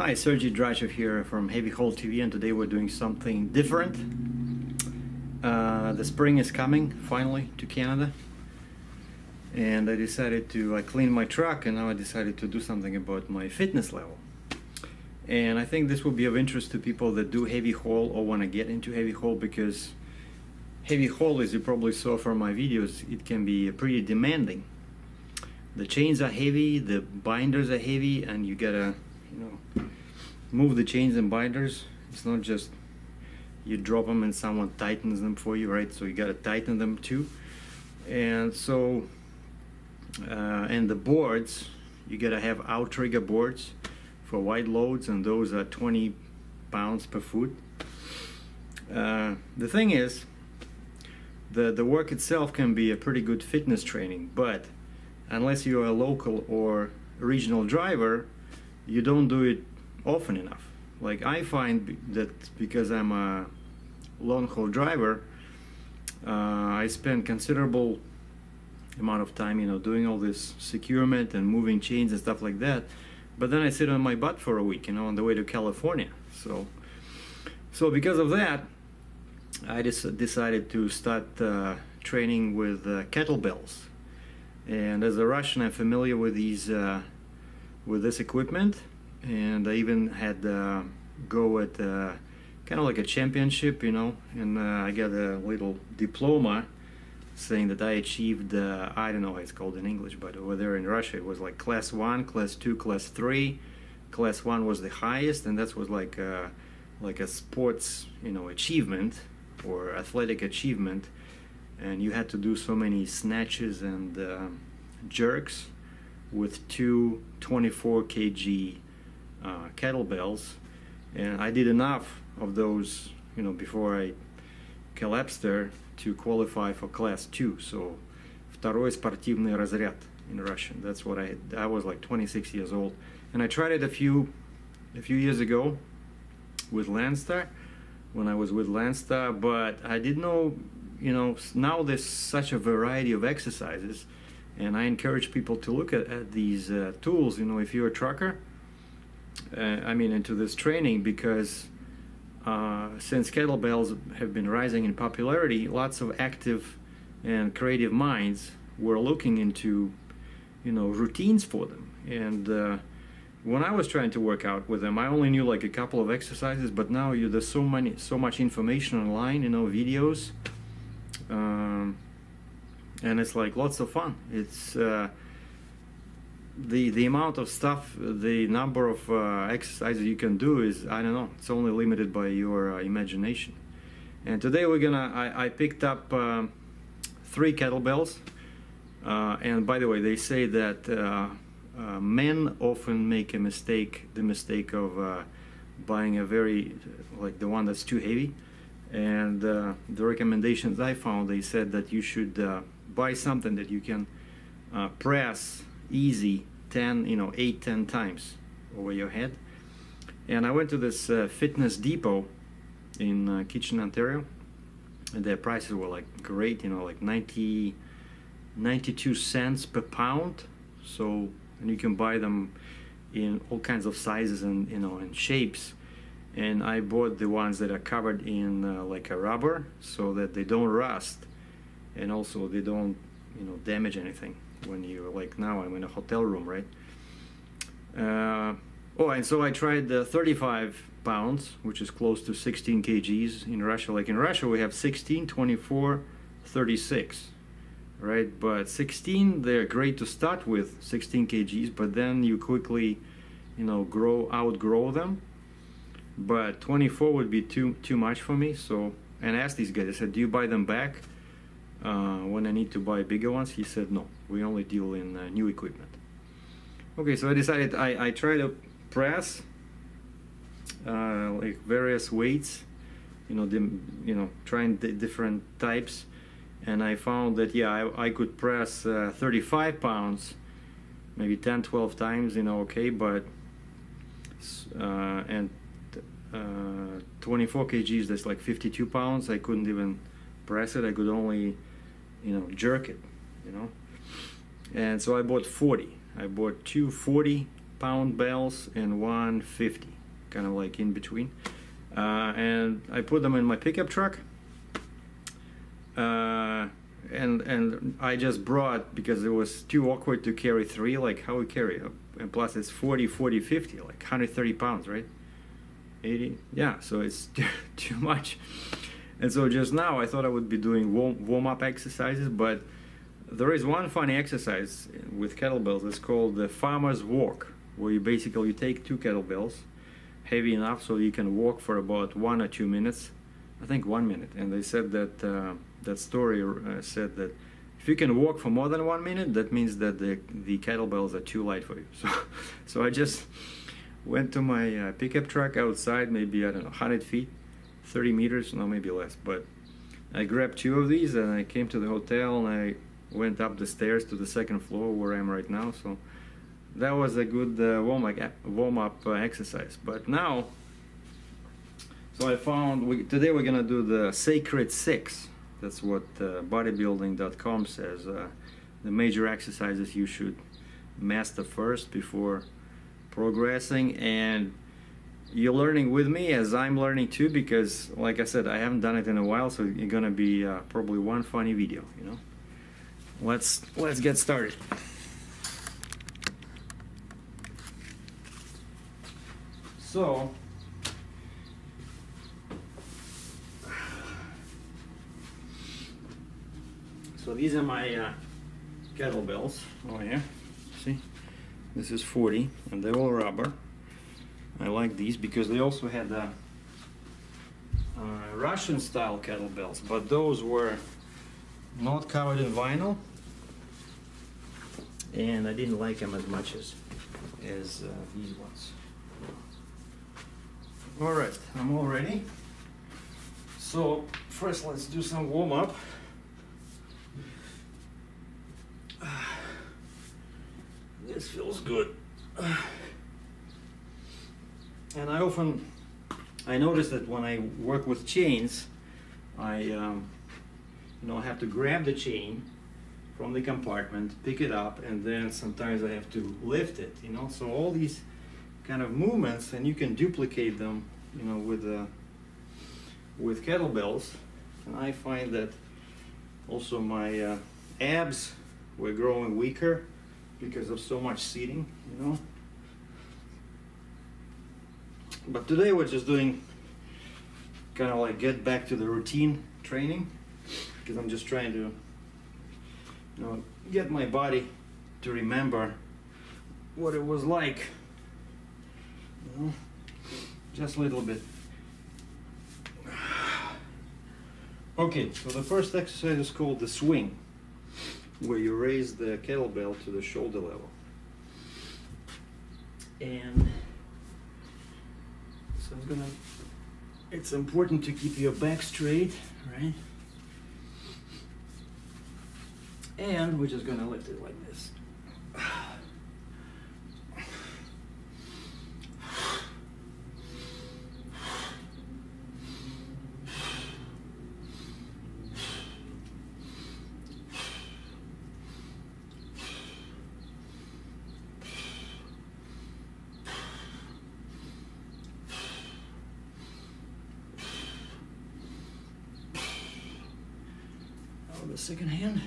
Hi, Sergie DRATCHEV here from Heavy Haul TV, and today we're doing something different. The spring is coming finally to Canada, and I decided to clean my truck, and now I decided to do something about my fitness level. And I think this will be of interest to people that do heavy haul or want to get into heavy haul, because heavy haul, as you probably saw from my videos, it can be pretty demanding. The chains are heavy, the binders are heavy, and you gotta move the chains and binders. It's not just you drop them and someone tightens them for you, right? So you gotta tighten them too. And so and the boards, you gotta have outrigger boards for wide loads, and those are 20 pounds per foot. The thing is, the work itself can be a pretty good fitness training, but unless you're a local or regional driver, you don't do it often enough. Like, I find that because I'm a long haul driver, I spend considerable amount of time doing all this securement and moving chains and stuff like that, but then I sit on my butt for a week on the way to California. So because of that, I just decided to start training with kettlebells. And as a Russian, I'm familiar with with this equipment, and I even had go at kind of like a championship, and I got a little diploma saying that I achieved, I don't know how it's called in English, but over there in Russia it was like class 1, class 2, class 3. Class 1 was the highest, and that was like a sports achievement or athletic achievement, and you had to do so many snatches and jerks with two 24 kg kettlebells, and I did enough of those before I collapsed there to qualify for class 2. So второй спортивный разряд in Russian. That's what I was like 26 years old, and I tried it a few years ago with Landstar, when I was with Landstar, but I didn't know, now there's such a variety of exercises, and I encourage people to look at these tools, if you're a trucker, into this training, because since kettlebells have been rising in popularity, lots of active and creative minds were looking into, routines for them. And when I was trying to work out with them, I only knew like a couple of exercises, but now there's so much information online, videos, and it's like lots of fun. It's the amount of stuff, the number of exercises you can do is, I don't know, it's only limited by your imagination. And today I picked up 3 kettlebells, and by the way, they say that men often make the mistake of buying a the one that's too heavy. And the recommendations I found, they said that you should buy something that you can press easy 8-10 times over your head. And I went to this fitness depot in Kitchener, Ontario, and their prices were like great, like 92 cents per pound. So, and you can buy them in all kinds of sizes and and shapes. And I bought the ones that are covered in like a rubber, so that they don't rust, and also they don't damage anything when you, like now I'm in a hotel room, right? And so I tried the 35 pounds, which is close to 16 kgs in Russia. Like in Russia we have 16, 24, 36, right? But 16, they're great to start with, 16 kgs, but then you quickly outgrow them. But 24 would be too much for me. So, and I asked these guys, I said, do you buy them back when I need to buy bigger ones? He said, no, we only deal in new equipment. Okay, so I decided I try to press like various weights, trying different types, and I found that I could press 35 pounds maybe 10-12 times, okay, but and 24 kgs, that's like 52 pounds. I couldn't even press it. I could only jerk it, And so I bought 40. I bought two 40 pound bells and 150, kind of like in between. And I put them in my pickup truck. And I just brought, because it was too awkward to carry 3, like how we carry it. And plus it's 40, 40, 50, like 130 pounds, right? 80, yeah, so it's too much. And so just now I thought I would be doing warm-up exercises, but there is one funny exercise with kettlebells. It's called the farmer's walk, where you basically take 2 kettlebells, heavy enough so you can walk for about 1 or 2 minutes. I think 1 minute. And they said that that story said that if you can walk for more than 1 minute, that means that the kettlebells are too light for you. So I just went to my pickup truck outside, maybe, I don't know, 100 feet, 30 meters, no, maybe less. But I grabbed 2 of these and I came to the hotel and I went up the stairs to the 2nd floor where I am right now. So that was a good warm-up exercise. But now, so I found, today we're gonna do the Sacred 6. That's what bodybuilding.com says, the major exercises you should master first before progressing. And you're learning with me as I'm learning too, because like I said, I haven't done it in a while, so it's gonna be probably one funny video, you know. Let's get started. So these are my kettlebells over here. See, this is 40 and they're all rubber. I like these because they also had Russian style kettlebells, but those were not covered in vinyl, and I didn't like them as much as these ones. All right, I'm all ready. So first let's do some warm-up. This feels good. And I notice that when I work with chains, I have to grab the chain from the compartment, pick it up, and then sometimes I have to lift it, you know. So all these kind of movements, and you can duplicate them, you know, with kettlebells. And I find that also my abs were growing weaker because of so much seating, you know. But today we're just doing kind of like get back to the routine training, because I'm just trying to, you know, get my body to remember what it was like, you know, just a little bit. Okay, so the first exercise is called the swing, where you raise the kettlebell to the shoulder level. And so it's important to keep your back straight, right? And we're just gonna lift it like this. The second hand.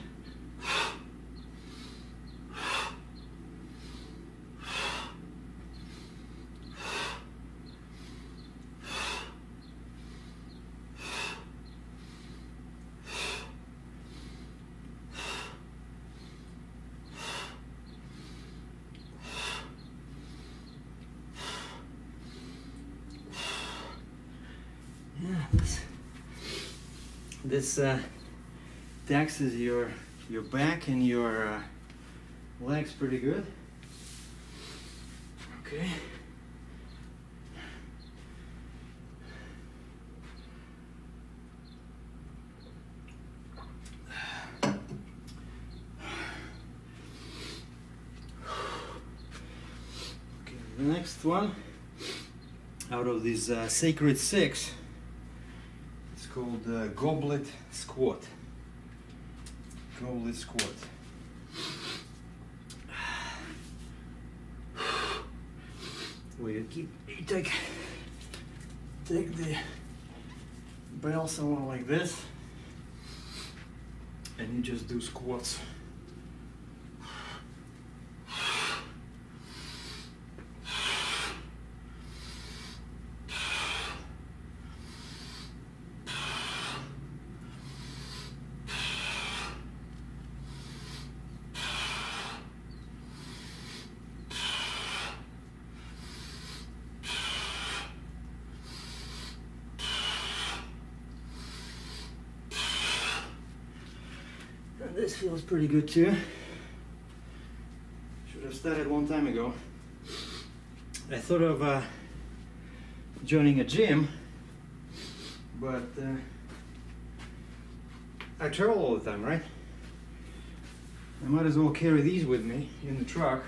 Yeah, this taxes your back and your legs pretty good. Okay. Okay, the next one out of these Sacred 6, it's called Goblet Squat. Goblet squat. Well, you take the bell somewhere like this, and you just do squats. This feels pretty good too. Should have started one time ago. I thought of joining a gym, but I travel all the time, right? I might as well carry these with me in the truck.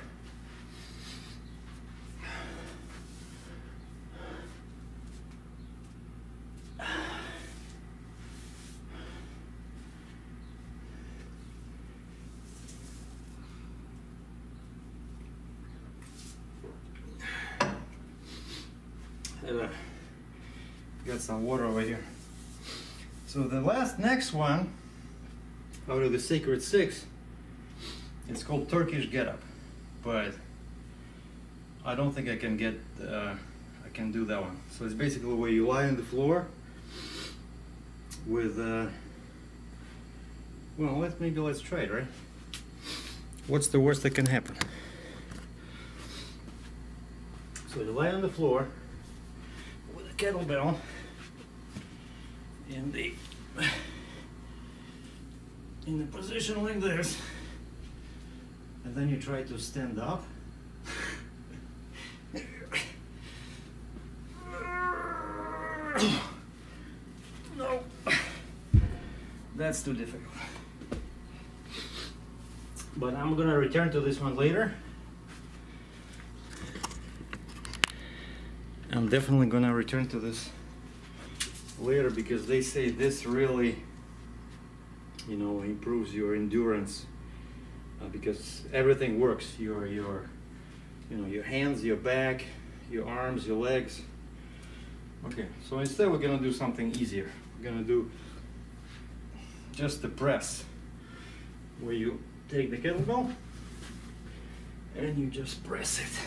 Got some water over here. So the next one out of the Sacred Six, it's called Turkish Get Up, but I don't think I can do that one. So it's basically where you lie on the floor with well, let's try it, right? What's the worst that can happen? So you lie on the floor with a kettlebell in the position like this, and then you try to stand up. No, that's too difficult. But I'm gonna return to this one later. I'm definitely gonna return to this later because they say this really, you know, improves your endurance because everything works. Your you know, your hands, your back, your arms, your legs. Okay, so instead we're gonna do something easier. We're gonna do just the press, where you take the kettlebell and you just press it.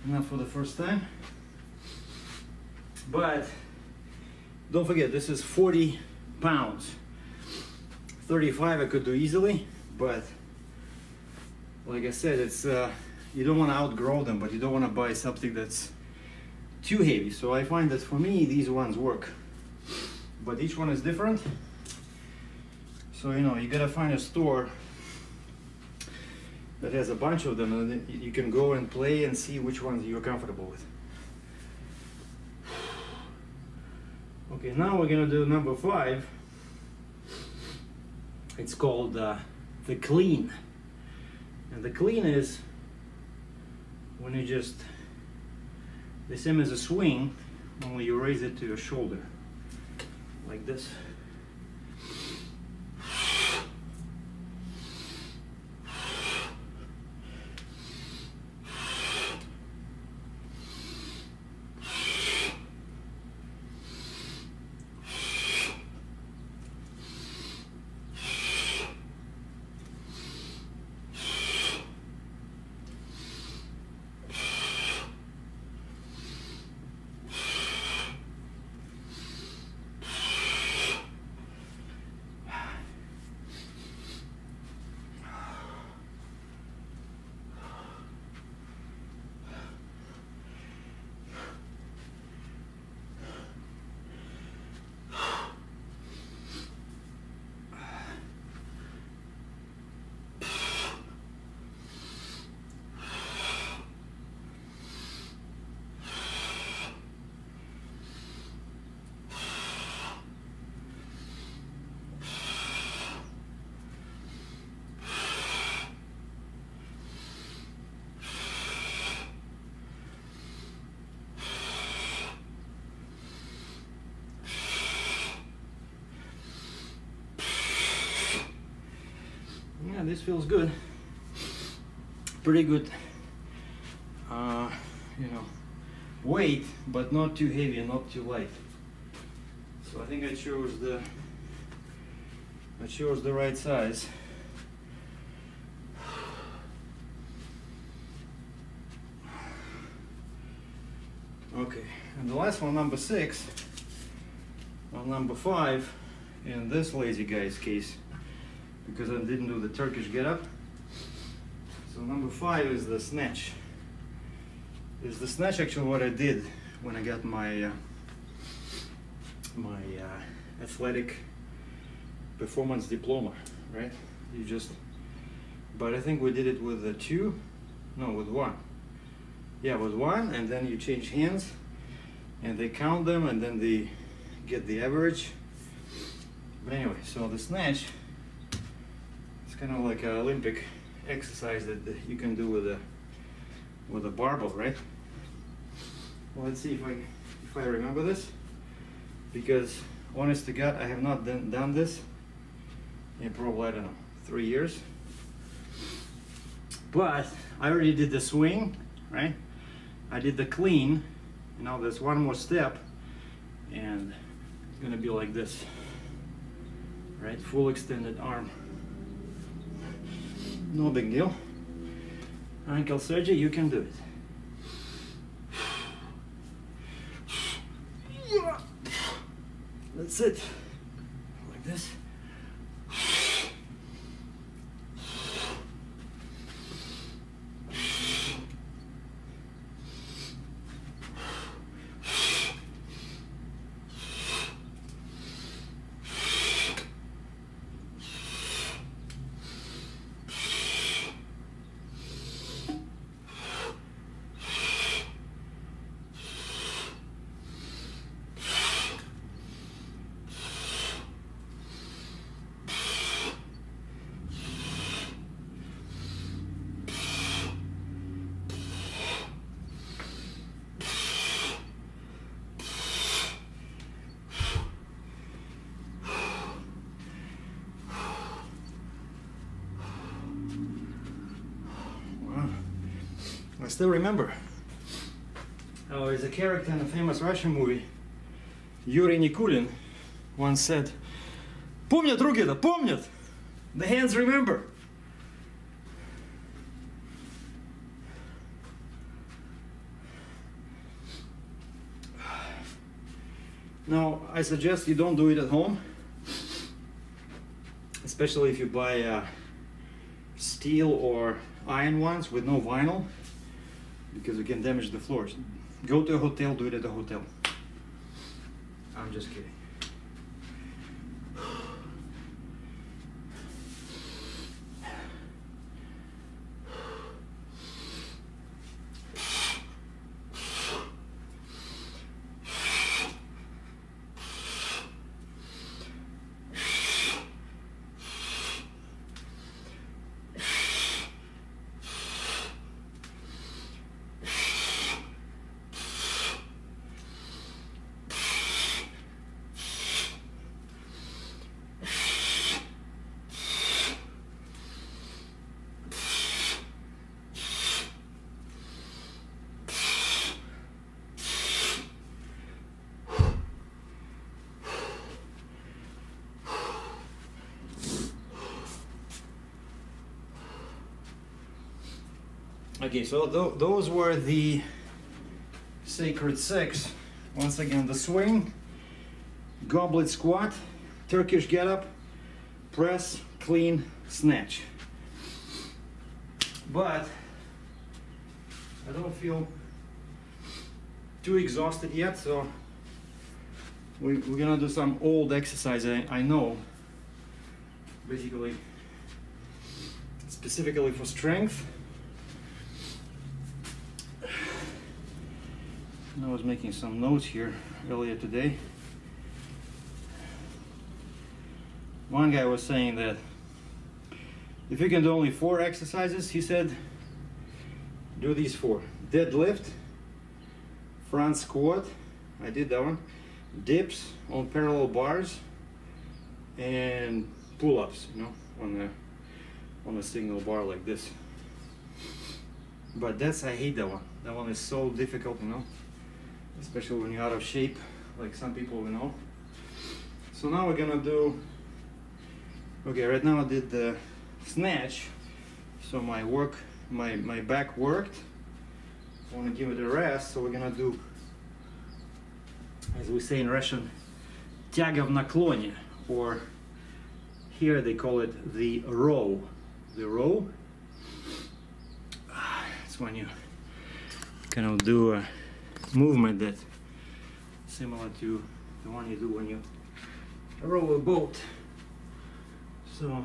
Enough for the first time, but don't forget this is 40 pounds. 35 I could do easily, but like I said, it's you don't want to outgrow them, but you don't want to buy something that's too heavy. So I find that for me these ones work, but each one is different. So you know, you gotta find a store that has a bunch of them, and then you can go and play and see which ones you're comfortable with. Okay, now we're gonna do number 5. It's called the clean. And the clean is when you just, the same as a swing, only you raise it to your shoulder, like this. this feels good. Pretty good, you know, weight, but not too heavy and not too light. So I think I chose the right size. Okay, and the last one, number 6, or number 5, in this lazy guy's case, because I didn't do the Turkish get-up. So number 5 is the snatch. Is the snatch actually what I did when I got my athletic performance diploma, right? You just, but I think we did it with with 1. Yeah, with 1, and then you change hands, and they count them, and then they get the average. But anyway, so the snatch, it's kind of like an Olympic exercise that you can do with a barbell, right? Well, let's see if I remember this, because honest to God, I have not done this in probably, I don't know, 3 years. But I already did the swing, right? I did the clean. Now there's one more step, and it's gonna be like this, right? Full extended arm. No big deal. Uncle Sergie, you can do it. That's it. Like this. I still remember. Oh, there's a character in a famous Russian movie, Yuri Nikulin, once said, "Помнят руки-то, помнят! The hands remember!" Now, I suggest you don't do it at home, especially if you buy steel or iron ones with no vinyl, because you can damage the floors. Go to a hotel, do it at a hotel. I'm just kidding. Okay, so those were the sacred 6. Once again, the swing, goblet squat, Turkish get-up, press, clean, snatch. But I don't feel too exhausted yet, so we're gonna do some old exercise I know, basically specifically for strength. I was making some notes here earlier today. One guy was saying that if you can do only 4 exercises, he said, do these 4. Deadlift, front squat, I did that one, dips on parallel bars, and pull-ups, you know, on a single bar like this. But I hate that one. That one is so difficult, you know, especially when you're out of shape, like some people, you know. So now we're gonna do, okay, right now I did the snatch, so my back worked. I want to give it a rest, so we're gonna do, as we say in Russian, тяга в наклоне, or here they call it the row. The row, it's when you kind of do a movement that similar to the one you do when you row a boat. So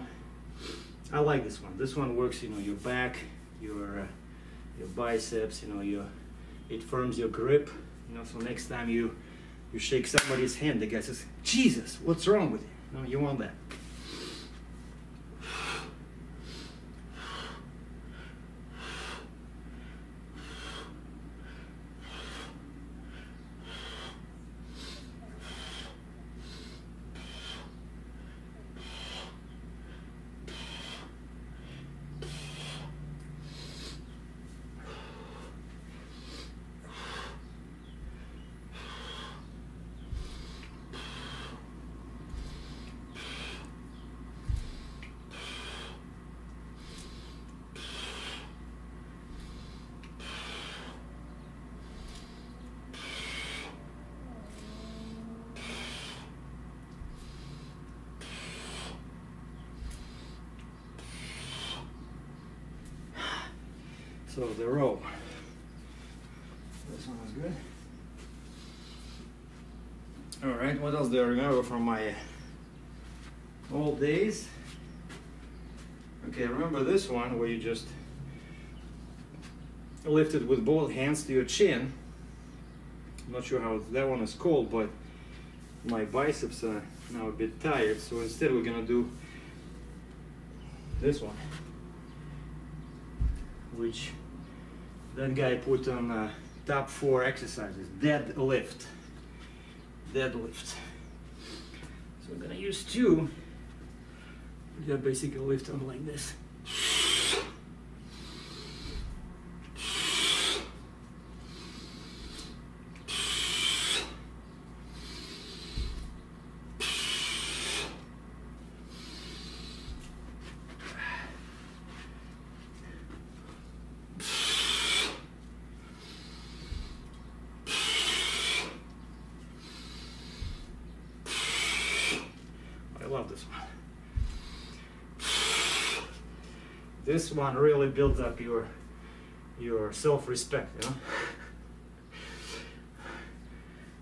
I like this one. This one works, you know, your back, your biceps, you know, it firms your grip, you know. So next time you shake somebody's hand, the guy says, "Jesus, what's wrong with you?" No, you want that. So the row, this one is good. All right, what else do I remember from my old days? Okay, I remember this one where you just lift it with both hands to your chin. I'm not sure how that one is called, but my biceps are now a bit tired, so instead we're gonna do this one, which that guy put on top 4 exercises. Deadlift. So I'm gonna use 2. Yeah, basically lift them like this. I love this one. This one really builds up your self-respect, you know.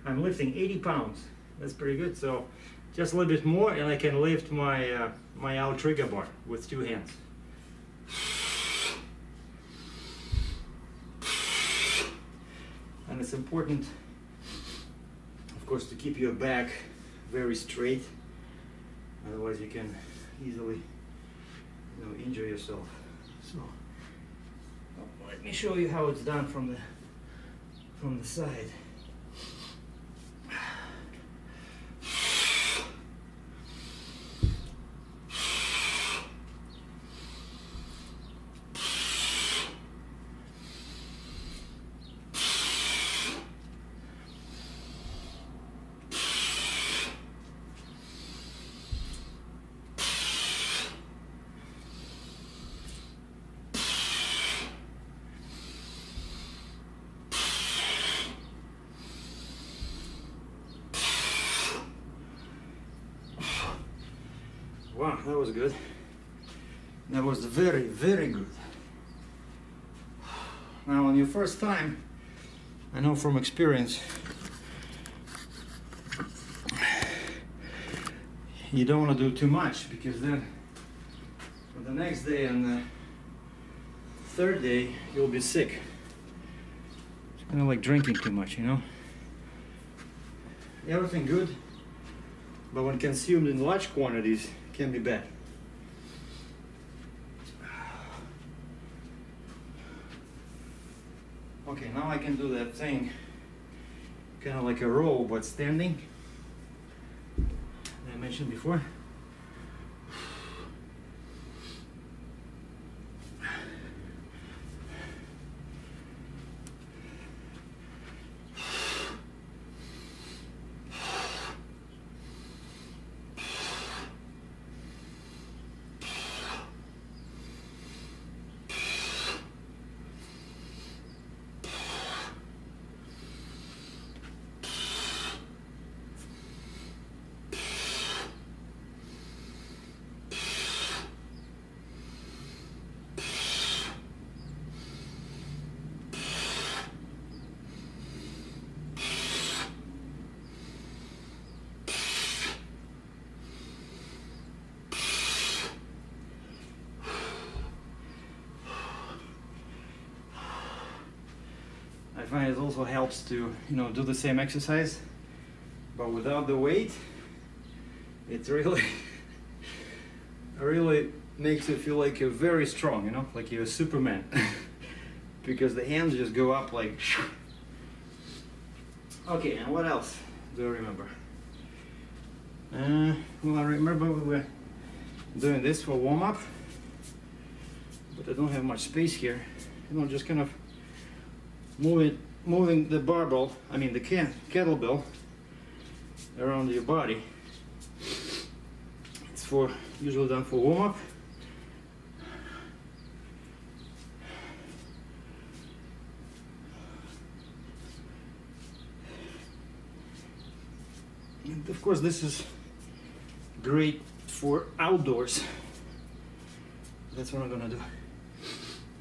I'm lifting 80 pounds. That's pretty good. So just a little bit more, and I can lift my my outrigger bar with 2 hands. And it's important, of course, to keep your back very straight. Otherwise, you can easily, you know, injure yourself. So let me show you how it's done from the side. Wow, that was good. That was very, very good. Now, on your first time, I know from experience, you don't want to do too much, because then for the next day and the 3rd day, you'll be sick. It's kind of like drinking too much, you know? Everything good, but when consumed in large quantities, can be bad. Okay, now I can do that thing, kind of like a row, but standing, that I mentioned before. find it also helps to, you know, do the same exercise, but without the weight. It really, really makes you feel like you're very strong, you know, like you're a Superman, because the hands just go up like. Okay, and what else do I remember? Well, I remember we were doing this for warm-up, but I don't have much space here. You know, just kind of moving the barbell, I mean the kettlebell around your body. It's usually done for warm-up. And of course this is great for outdoors. That's what I'm gonna do.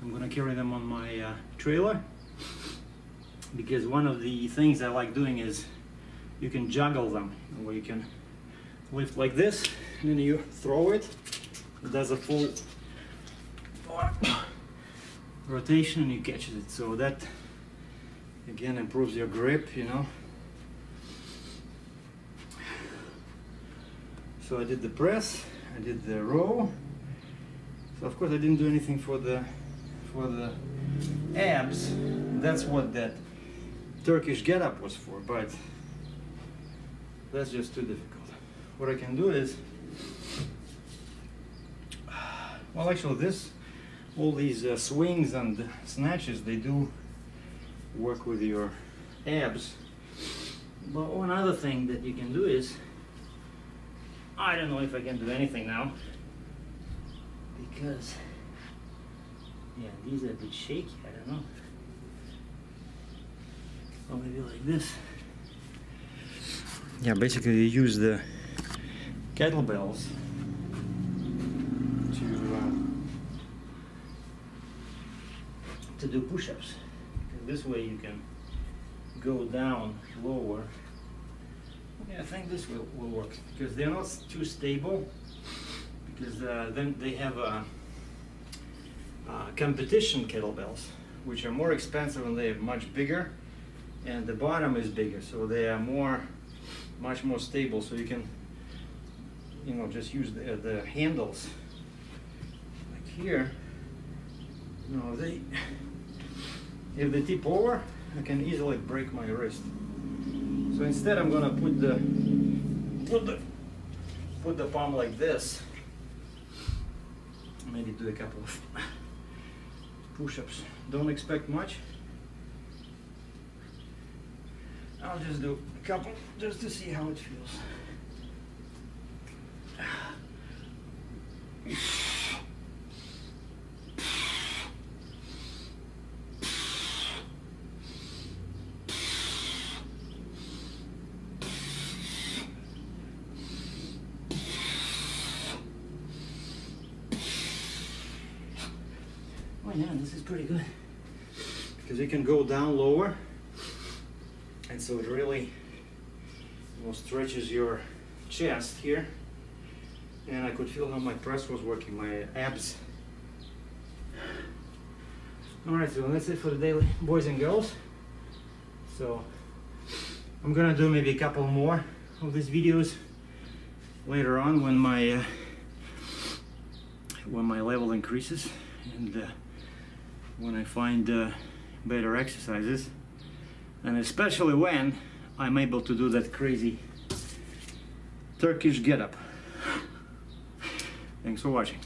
I'm gonna carry them on my trailer, because one of the things I like doing is you can juggle them, where you can lift like this and then you throw it. It does a full rotation and you catch it. So that again improves your grip, you know. So I did the press, I did the row. So of course I didn't do anything for the abs. That's what that Turkish get-up was for, but that's just too difficult. What I can do is, well, actually all these swings and snatches, they do work with your abs. But one other thing that you can do is, I don't know if I can do anything now, because yeah, these are a bit shaky, I don't know. Or maybe like this. Yeah, basically you use the kettlebells to do push-ups. This way you can go down lower. Yeah, I think this will work, because they're not too stable, because then they have competition kettlebells, which are more expensive and they're much bigger, and the bottom is bigger, so they are much more stable. So you can, you know, just use the handles like here. You know, if they tip over, I can easily break my wrist. So instead, I'm gonna put the palm like this. Maybe do a couple of push-ups. Don't expect much. I'll just do a couple just to see how it feels. Oh yeah, this is pretty good, because you can go down lower, and so it really, you know, stretches your chest here, and I could feel how my press was working, my abs. Alright, so that's it for the day, boys and girls. So I'm gonna do maybe a couple more of these videos later on when my level increases, and when I find better exercises, and especially when I'm able to do that crazy Turkish get-up. Thanks for watching.